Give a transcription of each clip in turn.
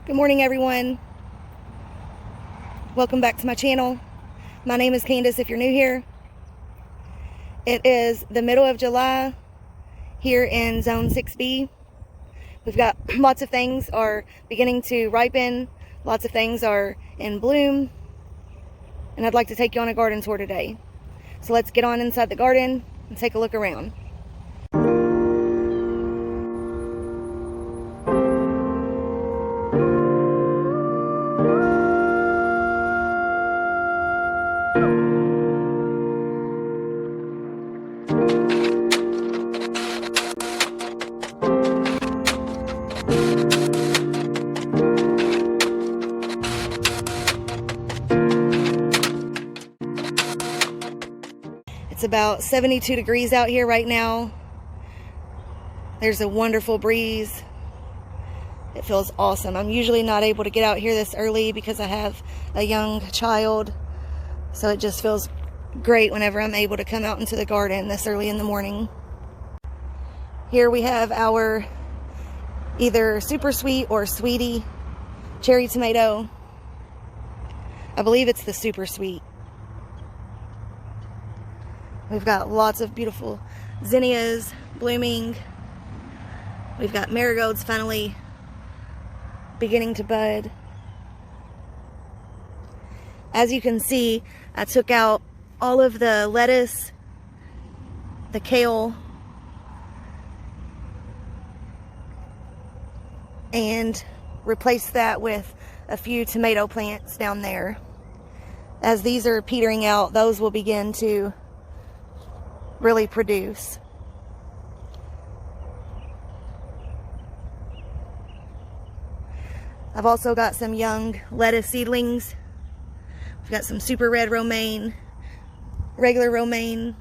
Good morning, everyone. Welcome back to my channel. My name is Candace if you're new here. It is the middle of July here in Zone 6B. We've got lots of things are beginning to ripen. Lots of things are in bloom. And I'd like to take you on a garden tour today. So let's get on inside the garden and take a look around. It's about 72 degrees out here right now. There's a wonderful breeze. It feels awesome. I'm usually not able to get out here this early because I have a young child. So it just feels great whenever I'm able to come out into the garden this early in the morning. Here we have our either Supersweet or Sweetie cherry tomato. I believe it's the Supersweet. We've got lots of beautiful zinnias blooming. We've got marigolds finally beginning to bud. As you can see, I took out all of the lettuce, the kale, and replaced that with a few tomato plants down there. As these are petering out, those will begin to really produce. I've also got some young lettuce seedlings. We've got some super red romaine, regular romaine,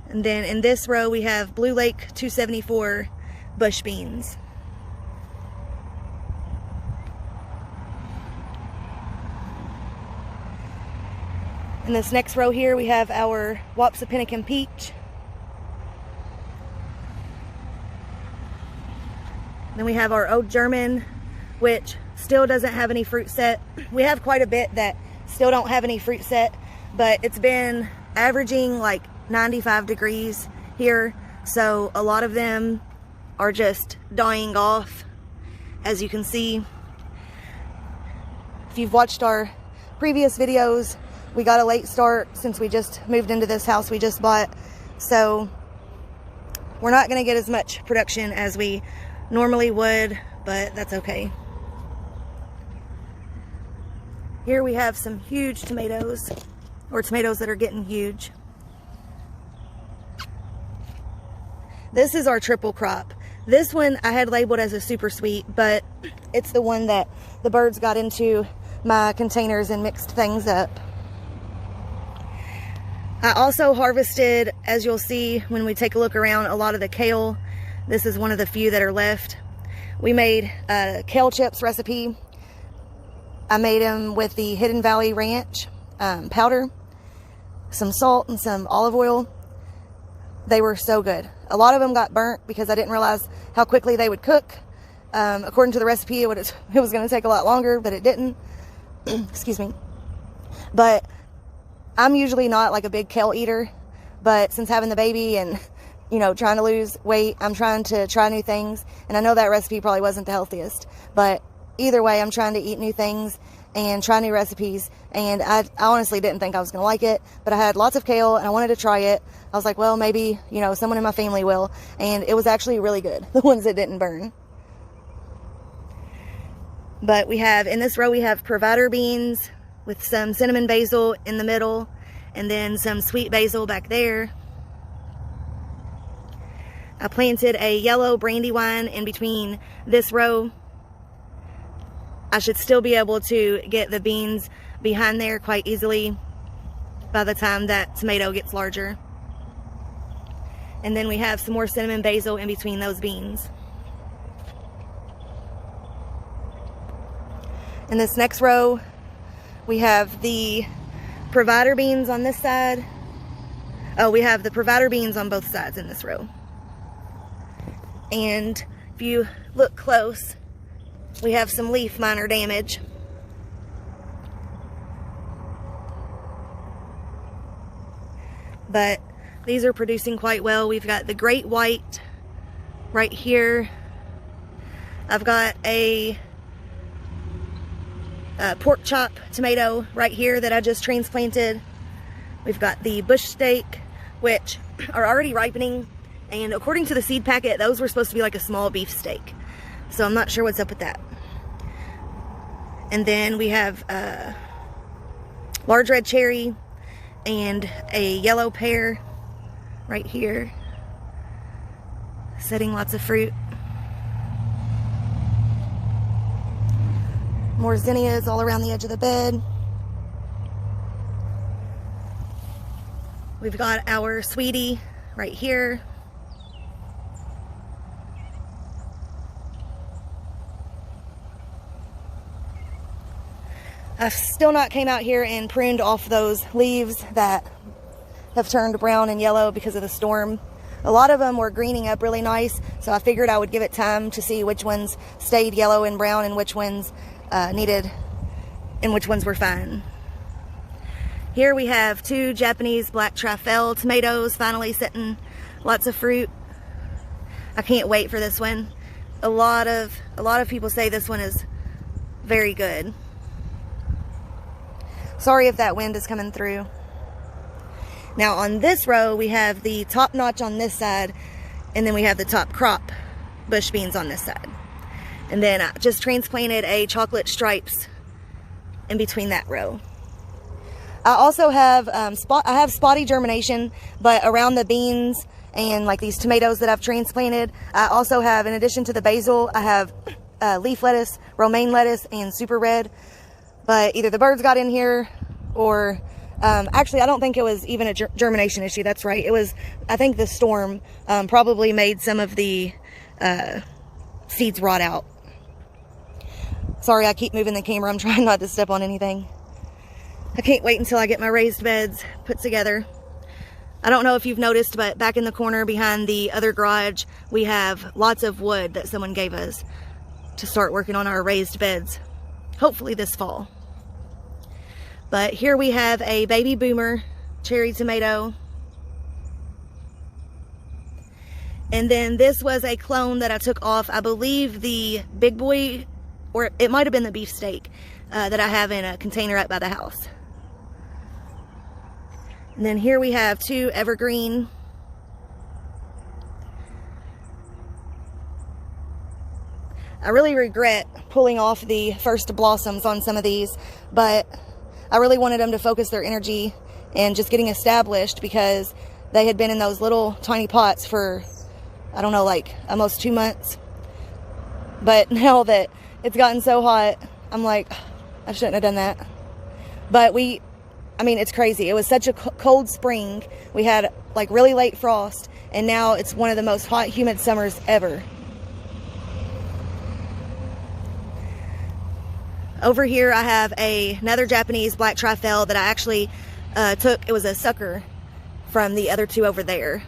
and then in this row we have Blue Lake 274 bush beans. In this next row here, we have our Wapsipinocin peach. Then we have our Old German, which still doesn't have any fruit set. We have quite a bit that still don't have any fruit set, but it's been averaging like 95 degrees here. So a lot of them are just dying off, as you can see. If you've watched our previous videos, we got a late start since we just moved into this house we just bought. So we're not going to get as much production as we normally would, but that's okay. Here we have some huge tomatoes, or tomatoes that are getting huge. This is our triple crop. This one I had labeled as a super sweet, but it's the one that the birds got into my containers and mixed things up. I also harvested, as you'll see when we take a look around, a lot of the kale. This is one of the few that are left. We made a kale chips recipe. I made them with the Hidden Valley Ranch powder, some salt, and some olive oil. They were so good. A lot of them got burnt because I didn't realize how quickly they would cook. According to the recipe, it was going to take a lot longer, but it didn't. Excuse me. But I'm usually not like a big kale eater, but since having the baby and, you know, trying to lose weight, I'm trying to try new things. And I know that recipe probably wasn't the healthiest, but either way, I'm trying to eat new things and try new recipes. And I honestly didn't think I was going to like it, but I had lots of kale and I wanted to try it. I was like, well, maybe, you know, someone in my family will. And it was actually really good, the ones that didn't burn. But we have, in this row, we have provider beans with some cinnamon basil in the middle, and then some sweet basil back there. I planted a yellow Brandywine in between this row. I should still be able to get the beans behind there quite easily by the time that tomato gets larger. And then we have some more cinnamon basil in between those beans. In this next row, we have the provider beans on this side. Oh, we have the provider beans on both sides in this row. And if you look close, we have some leaf miner damage. But these are producing quite well. We've got the Great White right here. I've got a pork chop tomato right here that I just transplanted. We've got the Bushsteak, which are already ripening, and according to the seed packet, those were supposed to be like a small beefsteak. So I'm not sure what's up with that. And then we have large red cherry and a yellow pear right here, setting lots of fruit. More zinnias all around the edge of the bed. We've got our sweetie right here. I've still not came out here and pruned off those leaves that have turned brown and yellow because of the storm. A lot of them were greening up really nice, so I figured I would give it time to see which ones stayed yellow and brown and which ones needed and which ones were fine. Here we have 2 Japanese black Trifele tomatoes finally setting lots of fruit. I can't wait for this one. A lot of people say this one is very good. Sorry if that wind is coming through. Now on this row we have the top notch on this side, and then we have the top crop bush beans on this side. And then I just transplanted a chocolate stripes in between that row. I also have I have spotty germination, but around the beans and like these tomatoes that I've transplanted, I also have, in addition to the basil, I have leaf lettuce, romaine lettuce, and super red. But either the birds got in here or actually I don't think it was even a germination issue. That's right, it was, I think the storm probably made some of the seeds rot out. Sorry, I keep moving the camera. I'm trying not to step on anything. I can't wait until I get my raised beds put together. I don't know if you've noticed, but back in the corner behind the other garage, we have lots of wood that someone gave us to start working on our raised beds, hopefully this fall. But here we have a baby boomer cherry tomato. And then this was a clone that I took off, I believe the big boy, or it might have been the beefsteak that I have in a container up by the house. And then here we have 2 evergreen. I really regret pulling off the first blossoms on some of these, but I really wanted them to focus their energy and just getting established, because they had been in those little tiny pots for, I don't know, like almost 2 months. But now that it's gotten so hot, I'm like, I shouldn't have done that. But I mean, it's crazy. It was such a cold spring. We had like really late frost, and now it's one of the most hot, humid summers ever. Over here I have another Japanese black Trifele that I actually took. It was a sucker from the other 2 over there.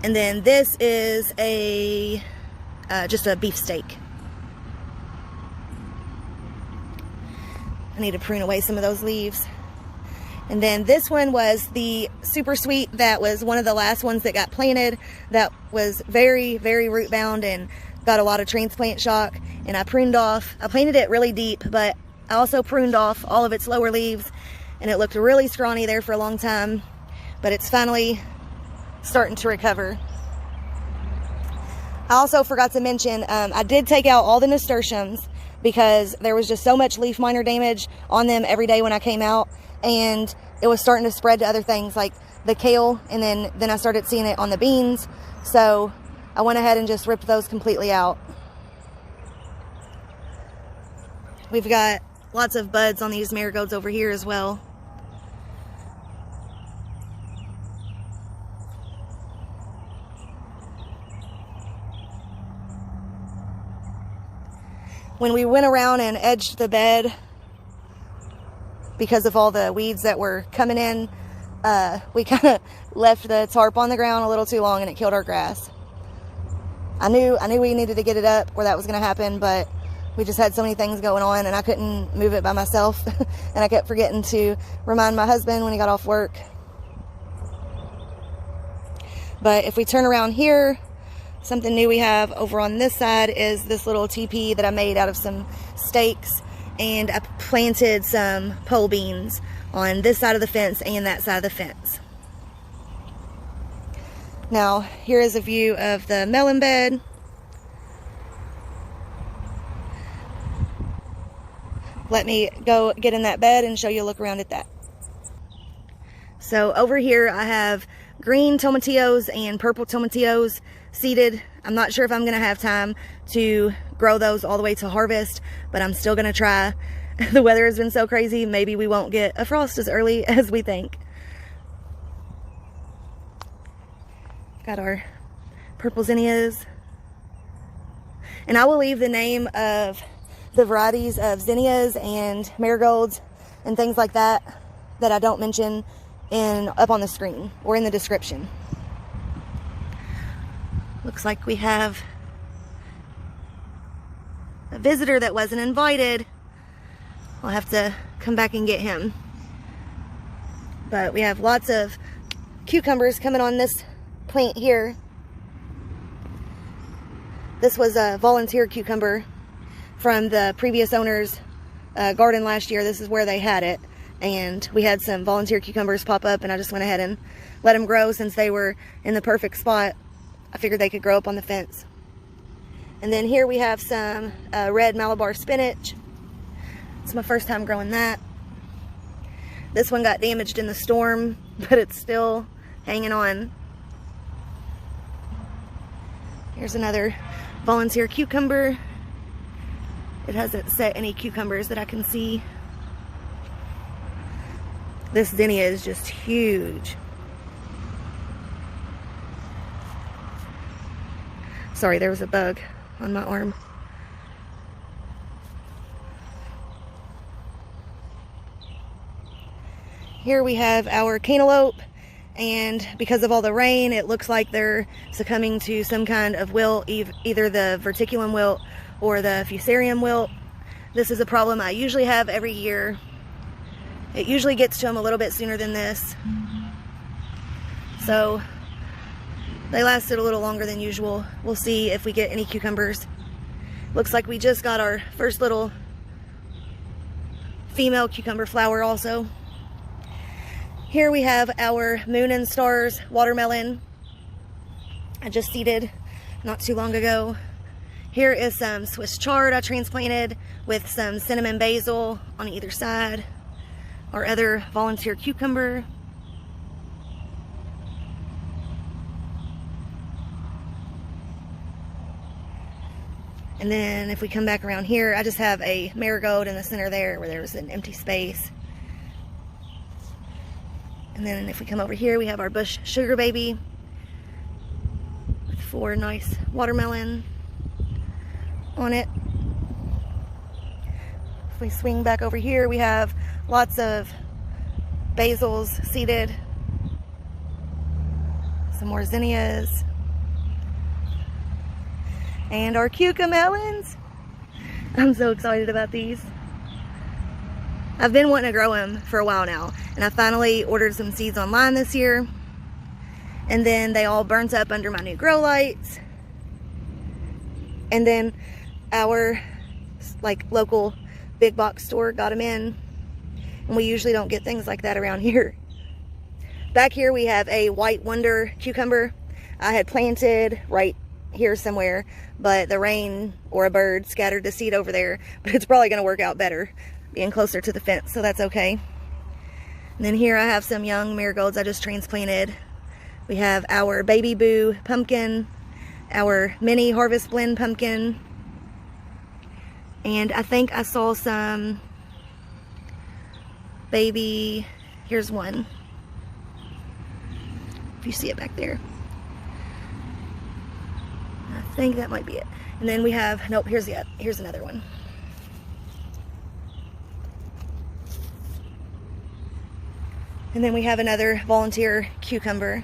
And then this is a just a beefsteak. I need to prune away some of those leaves. And then this one was the Supersweet that was one of the last ones that got planted, that was very, very root bound and got a lot of transplant shock. And I pruned off, I planted it really deep, but I also pruned off all of its lower leaves, and it looked really scrawny there for a long time, but it's finally starting to recover. I also forgot to mention, I did take out all the nasturtiums because there was just so much leaf miner damage on them every day when I came out, and it was starting to spread to other things like the kale, and then I started seeing it on the beans, so I went ahead and just ripped those completely out. We've got lots of buds on these marigolds over here as well. When we went around and edged the bed, because of all the weeds that were coming in, we kind of left the tarp on the ground a little too long, and it killed our grass. I knew we needed to get it up or that was going to happen, but we just had so many things going on and I couldn't move it by myself. And I kept forgetting to remind my husband when he got off work. But if we turn around here, something new we have over on this side is this little teepee that I made out of some stakes, and I planted some pole beans on this side of the fence and that side of the fence. Now, here is a view of the melon bed. Let me go get in that bed and show you a look around at that. So over here I have green tomatillos and purple tomatillos seeded. I'm not sure if I'm going to have time to grow those all the way to harvest, but I'm still going to try. The weather has been so crazy, maybe we won't get a frost as early as we think. Got our purple zinnias. And I will leave the name of the varieties of zinnias and marigolds and things like that that I don't mention up on the screen or in the description. Looks like we have a visitor that wasn't invited. I'll have to come back and get him. But we have lots of cucumbers coming on this plant here. This was a volunteer cucumber from the previous owner's garden last year. This is where they had it. And we had some volunteer cucumbers pop up, and I just went ahead and let them grow since they were in the perfect spot. I figured they could grow up on the fence. And then here we have some red Malabar spinach. It's my first time growing that. This one got damaged in the storm, but it's still hanging on. Here's another volunteer cucumber. It hasn't set any cucumbers that I can see. This zinnia is just huge. Sorry, there was a bug on my arm. Here we have our cantaloupe, and because of all the rain, it looks like they're succumbing to some kind of wilt, either the verticulum wilt or the fusarium wilt. This is a problem I usually have every year. It usually gets to them a little bit sooner than this. So they lasted a little longer than usual. We'll see if we get any cucumbers. Looks like we just got our first little female cucumber flower also. Here we have our Moon and Stars watermelon. I just seeded not too long ago. Here is some Swiss chard I transplanted with some cinnamon basil on either side. Our other volunteer cucumber. And then if we come back around here, I just have a marigold in the center there where there was an empty space. And then if we come over here, we have our bush sugar baby with 4 nice watermelon on it. If we swing back over here, we have lots of basils seeded. Some more zinnias. And our cucamelons. I'm so excited about these. I've been wanting to grow them for a while now, and I finally ordered some seeds online this year, and then they all burnt up under my new grow lights. And then our local big box store got them in, and we usually don't get things like that around here. Back here we have a White Wonder cucumber I had planted right here somewhere, but the rain or a bird scattered the seed over there. But it's probably going to work out better being closer to the fence, so that's okay. And then here I have some young marigolds I just transplanted. We have our Baby Boo pumpkin, our mini Harvest Blend pumpkin, and I think I saw some baby, here's one, if you see it back there. I think that might be it. And then we have, nope, here's another one. And then we have another volunteer cucumber.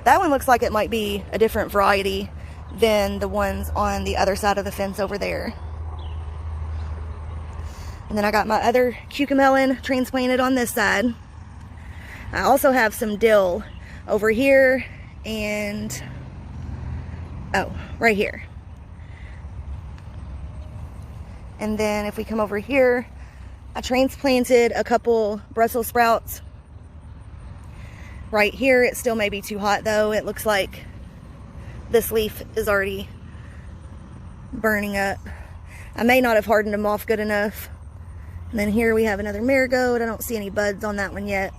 That one looks like it might be a different variety than the ones on the other side of the fence over there. And then I got my other cucamelon transplanted on this side. I also have some dill over here and, oh, right here. And then if we come over here, I transplanted a couple Brussels sprouts. Right here, it still may be too hot though. It looks like this leaf is already burning up. I may not have hardened them off good enough. And then here we have another marigold. I don't see any buds on that one yet.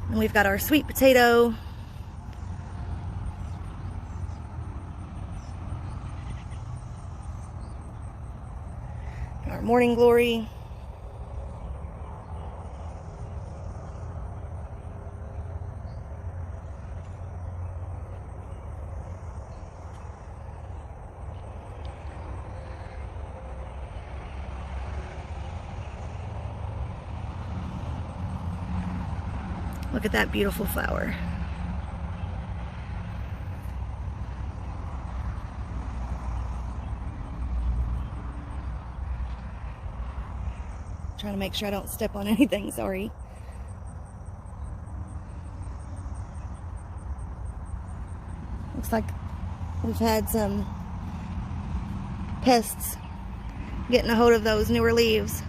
And we've got our sweet potato. Our morning glory. Look at that beautiful flower. Trying to make sure I don't step on anything, sorry. Looks like we've had some pests getting a hold of those newer leaves.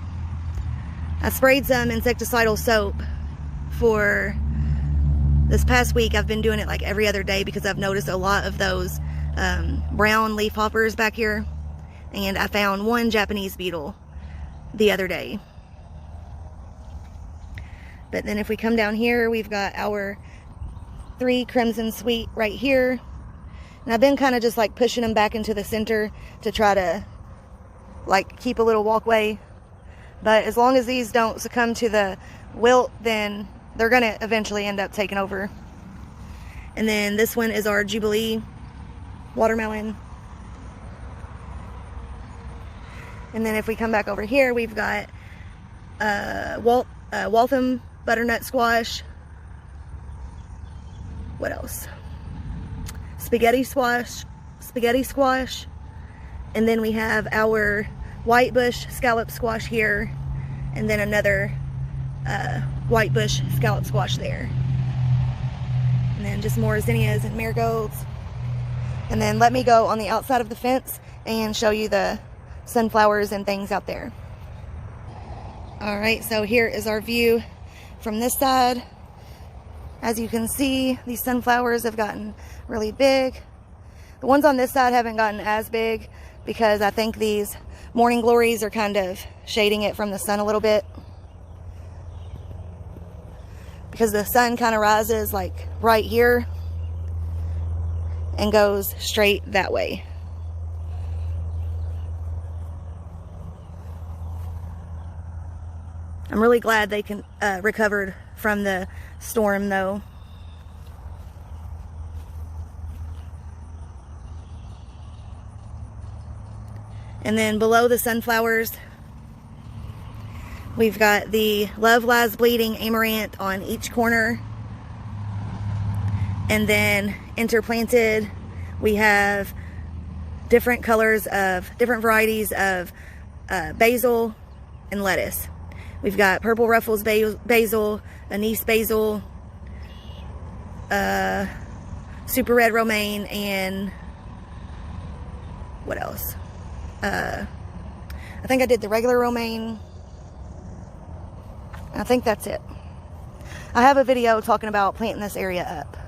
I sprayed some insecticidal soap for this past week. I've been doing it like every other day because I've noticed a lot of those brown leaf hoppers back here. And I found one Japanese beetle the other day. But then if we come down here, we've got our 3 Crimson Sweet right here. And I've been kind of just like pushing them back into the center to try to like keep a little walkway. But as long as these don't succumb to the wilt, then they're going to eventually end up taking over. And then this one is our Jubilee watermelon. And then if we come back over here, we've got Waltham butternut squash. What else? Spaghetti squash. And then we have our white bush scallop squash here. And then another white bush scallop squash there. And then just more zinnias and marigolds. And then let me go on the outside of the fence and show you the sunflowers and things out there. Alright, so here is our view from this side. As you can see, these sunflowers have gotten really big. The ones on this side haven't gotten as big because I think these morning glories are kind of shading it from the sun a little bit. Because the sun kind of rises like right here and goes straight that way. I'm really glad they can recovered from the storm though. And then below the sunflowers, we've got the Love Lies Bleeding amaranth on each corner. And then interplanted, we have different colors of, different varieties of basil and lettuce. We've got Purple Ruffles basil, anise basil, super red romaine, and what else? I think I did the regular romaine. I think that's it. I have a video talking about planting this area up.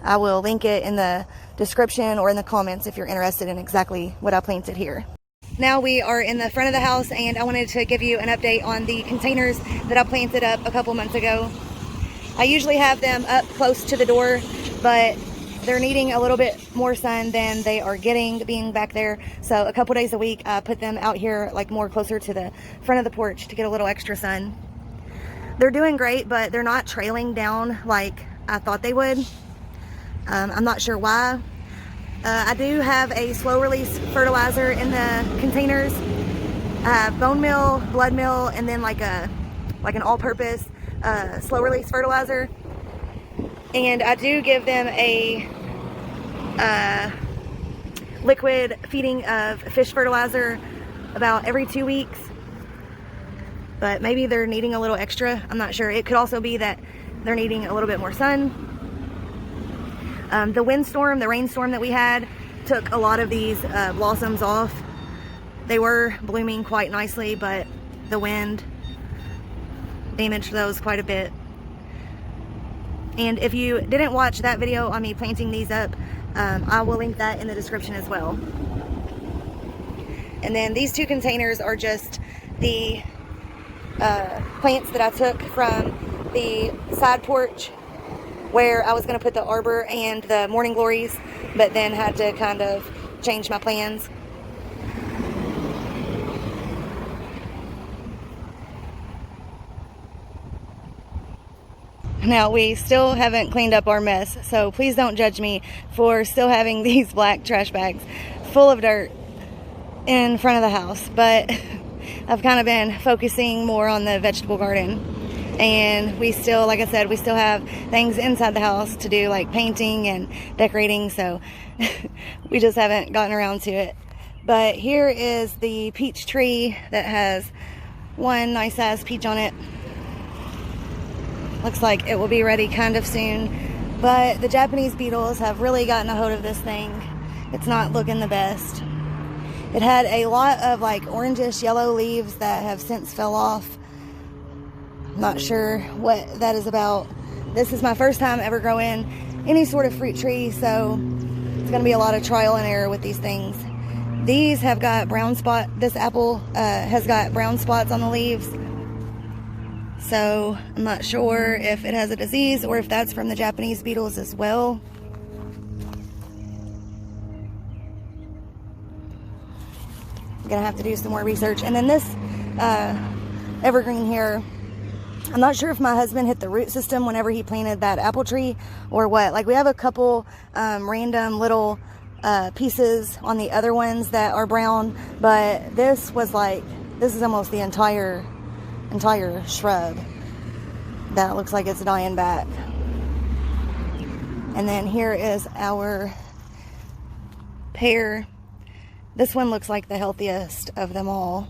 I will link it in the description or in the comments if you're interested in exactly what I planted here. Now we are in the front of the house, and I wanted to give you an update on the containers that I planted up a couple months ago. I usually have them up close to the door, but they're needing a little bit more sun than they are getting being back there. So a couple days a week, I put them out here like more closer to the front of the porch to get a little extra sun. They're doing great, but they're not trailing down like I thought they would. I'm not sure why. I do have a slow release fertilizer in the containers. I have bone meal, blood meal, and then like an all-purpose slow release fertilizer. And I do give them a liquid feeding of fish fertilizer about every 2 weeks. But maybe they're needing a little extra. I'm not sure. It could also be that they're needing a little bit more sun. The windstorm, the rainstorm that we had took a lot of these blossoms off. They were blooming quite nicely, but the wind damaged those quite a bit. And if you didn't watch that video on me planting these up, I will link that in the description as well. And then these 2 containers are just the plants that I took from the side porch where I was going to put the arbor and the morning glories, but then had to kind of change my plans. Now, we still haven't cleaned up our mess, so please don't judge me for still having these black trash bags full of dirt in front of the house. But I've kind of been focusing more on the vegetable garden. And we still, like I said, we still have things inside the house to do, like painting and decorating, so we just haven't gotten around to it. But here is the peach tree that has one nice ass peach on it. Looks like it will be ready kind of soon, but the Japanese beetles have really gotten a hold of this thing. It's not looking the best. It had a lot of like orangish yellow leaves that have since fell off. I'm not sure what that is about. This is my first time ever growing any sort of fruit tree, so it's going to be a lot of trial and error with these things. These have got brown spot. This apple has got brown spots on the leaves. So I'm not sure if it has a disease or if that's from the Japanese beetles as well. I'm gonna have to do some more research. And then this evergreen here, I'm not sure if my husband hit the root system whenever he planted that apple tree or what. Like, we have a couple random little pieces on the other ones that are brown, but this was like, this is almost the entire shrub that looks like it's dying back. And then here is our pear. This one looks like the healthiest of them all.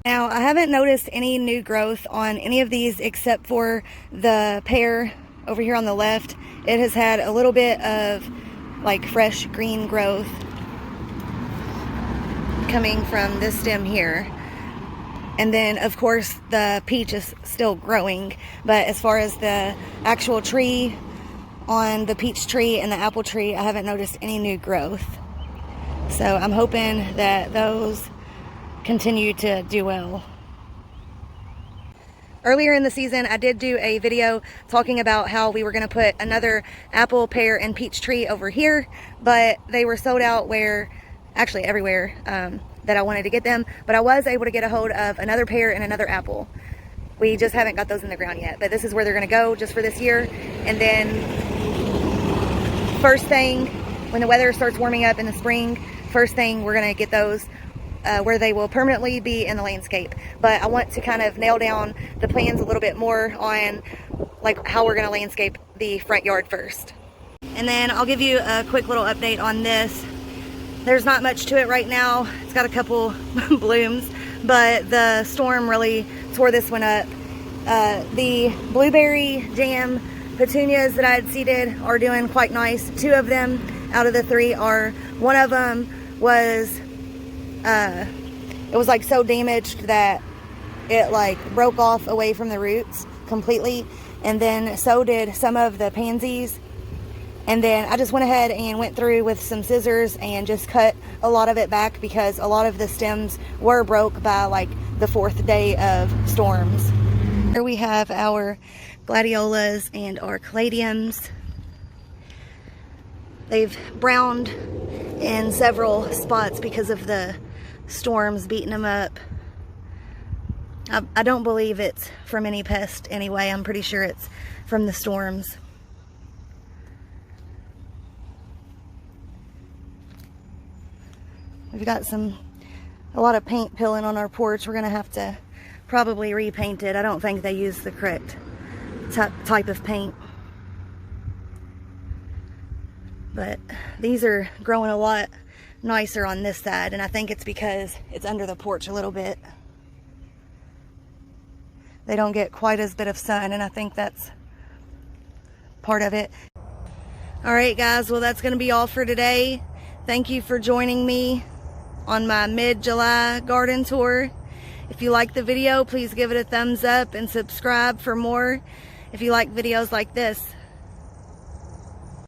Now, I haven't noticed any new growth on any of these except for the pear over here on the left. It has had a little bit of like fresh green growth coming from this stem here. And then, of course, the peach is still growing. But as far as the actual tree on the peach tree and the apple tree, I haven't noticed any new growth. So I'm hoping that those continue to do well. Earlier in the season, I did do a video talking about how we were going to put another apple, pear, and peach tree over here. But they were sold out actually everywhere that I wanted to get them, but I was able to get a hold of another pear and another apple. We just haven't got those in the ground yet, but this is where they're gonna go just for this year. And then first thing, when the weather starts warming up in the spring, first thing we're gonna get those where they will permanently be in the landscape. But I want to kind of nail down the plans a little bit more on like how we're gonna landscape the front yard first. And then I'll give you a quick little update on this. There's not much to it right now. It's got a couple blooms, but the storm really tore this one up. The blueberry jam petunias that I had seeded are doing quite nice. 2 of them out of the 3 are. One of them was, it was like so damaged that it like broke off away from the roots completely. And then so did some of the pansies. And then I just went ahead and went through with some scissors and just cut a lot of it back because a lot of the stems were broke by like the 4th day of storms. Here we have our gladiolas and our caladiums. They've browned in several spots because of the storms beating them up. I don't believe it's from any pest anyway. I'm pretty sure it's from the storms. We've got a lot of paint peeling on our porch. We're gonna have to probably repaint it. I don't think they use the correct type of paint. But these are growing a lot nicer on this side, and I think it's because it's under the porch a little bit. They don't get quite as bit of sun, and I think that's part of it. All right, guys, well, that's going to be all for today. Thank you for joining me on my mid-July garden tour. If you like the video, please give it a thumbs up and subscribe for more. If you like videos like this,